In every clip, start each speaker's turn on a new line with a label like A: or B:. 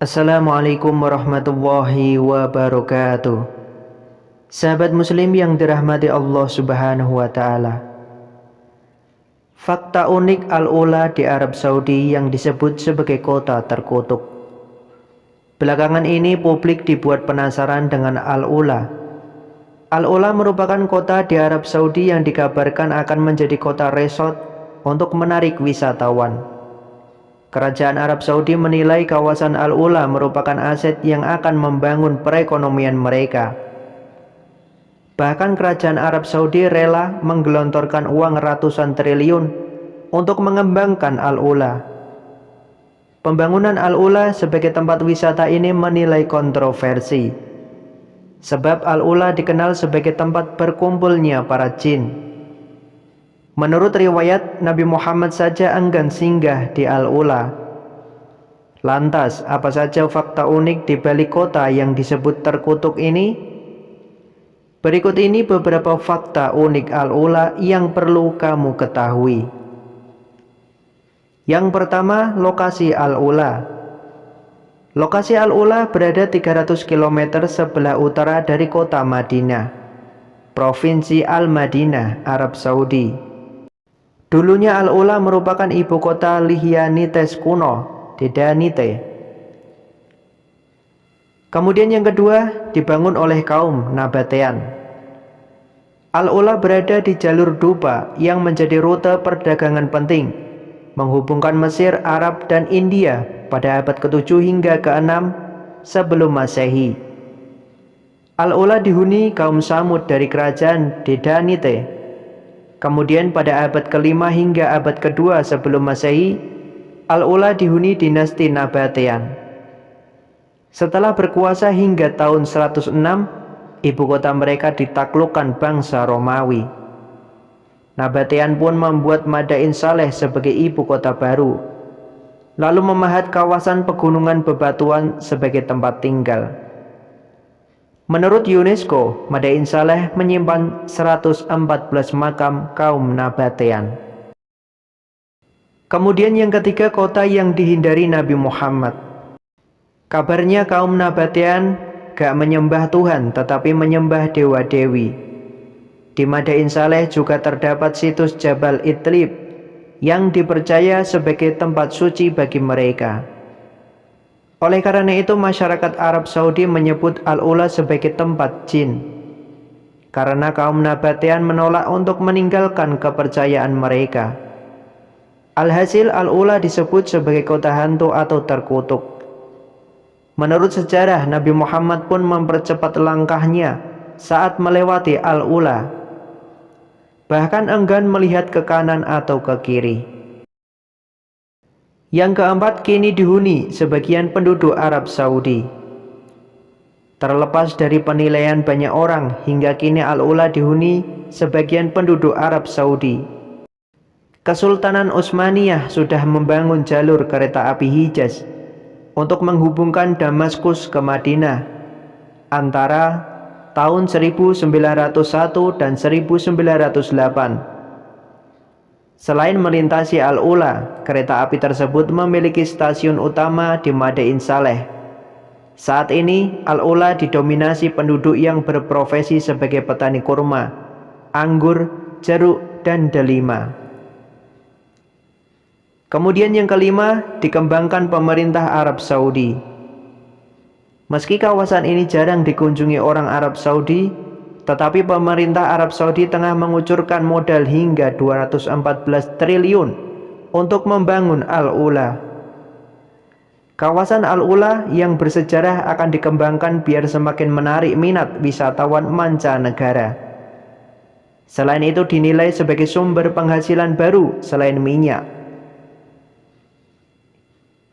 A: Assalamualaikum warahmatullahi wabarakatuh. Sahabat muslim yang dirahmati Allah subhanahu wa ta'ala, fakta unik Al-Ula di Arab Saudi yang disebut sebagai kota terkutuk. Belakangan ini publik dibuat penasaran dengan Al-Ula. Al-Ula merupakan kota di Arab Saudi yang dikabarkan akan menjadi kota resort untuk menarik wisatawan. Kerajaan Arab Saudi menilai kawasan Al-Ula merupakan aset yang akan membangun perekonomian mereka. Bahkan kerajaan Arab Saudi rela menggelontorkan uang ratusan triliun untuk mengembangkan Al-Ula. Pembangunan Al-Ula sebagai tempat wisata ini menilai kontroversi, sebab Al-Ula dikenal sebagai tempat berkumpulnya para jin. Menurut riwayat, Nabi Muhammad saja enggan singgah di Al-Ula. Lantas, apa saja fakta unik di balik kota yang disebut terkutuk ini? Berikut ini beberapa fakta unik Al-Ula yang perlu kamu ketahui. Yang pertama, lokasi Al-Ula. Lokasi Al-Ula berada 300 km sebelah utara dari kota Madinah, Provinsi Al-Madinah, Arab Saudi. Dulunya Al-Ula merupakan ibu kota Lihyanites kuno, Dedanite. Kemudian yang kedua, dibangun oleh kaum Nabatean. Al-Ula berada di jalur Duba yang menjadi rute perdagangan penting, menghubungkan Mesir, Arab, dan India pada abad ke-7 hingga ke-6 sebelum Masehi. Al-Ula dihuni kaum Samud dari kerajaan Dedanite. Kemudian pada abad ke-5 hingga abad ke-2 sebelum Masehi, Al-Ula dihuni dinasti Nabatean. Setelah berkuasa hingga tahun 106, ibu kota mereka ditaklukkan bangsa Romawi. Nabatean pun membuat Madain Saleh sebagai ibu kota baru, lalu memahat kawasan pegunungan bebatuan sebagai tempat tinggal. Menurut UNESCO, Madain Saleh menyimpan 114 makam kaum Nabatean. Kemudian yang ketiga, kota yang dihindari Nabi Muhammad. Kabarnya kaum Nabatean gak menyembah Tuhan tetapi menyembah dewa-dewi. Di Madain Saleh juga terdapat situs Jabal Idlib yang dipercaya sebagai tempat suci bagi mereka. Oleh karena itu masyarakat Arab Saudi menyebut Al-Ula sebagai tempat jin, karena kaum Nabatean menolak untuk meninggalkan kepercayaan mereka. Alhasil Al-Ula disebut sebagai kota hantu atau terkutuk. Menurut sejarah, Nabi Muhammad pun mempercepat langkahnya saat melewati Al-Ula, bahkan enggan melihat ke kanan atau ke kiri. Yang keempat, kini dihuni sebagian penduduk Arab Saudi. Terlepas dari penilaian banyak orang, hingga kini Al-Ula dihuni sebagian penduduk Arab Saudi. Kesultanan Utsmaniyah sudah membangun jalur kereta api Hijaz untuk menghubungkan Damaskus ke Madinah antara tahun 1901 dan 1908. Selain melintasi Al-Ula, kereta api tersebut memiliki stasiun utama di Madain Saleh. Saat ini, Al-Ula didominasi penduduk yang berprofesi sebagai petani kurma, anggur, jeruk, dan delima. Kemudian yang kelima, dikembangkan pemerintah Arab Saudi. Meski kawasan ini jarang dikunjungi orang Arab Saudi, tetapi pemerintah Arab Saudi tengah mengucurkan modal hingga 214 triliun untuk membangun Al-Ula. Kawasan Al-Ula yang bersejarah akan dikembangkan biar semakin menarik minat wisatawan mancanegara. Selain itu dinilai sebagai sumber penghasilan baru selain minyak.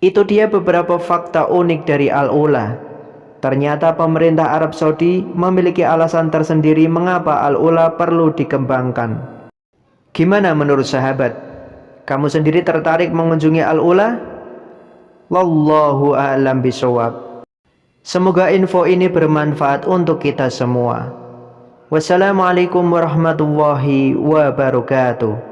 A: Itu dia beberapa fakta unik dari Al-Ula. Ternyata pemerintah Arab Saudi memiliki alasan tersendiri mengapa Al-Ula perlu dikembangkan. Gimana menurut sahabat? Kamu sendiri tertarik mengunjungi Al-Ula? Wallahu a'lam bishawab. Semoga info ini bermanfaat untuk kita semua. Wassalamualaikum warahmatullahi wabarakatuh.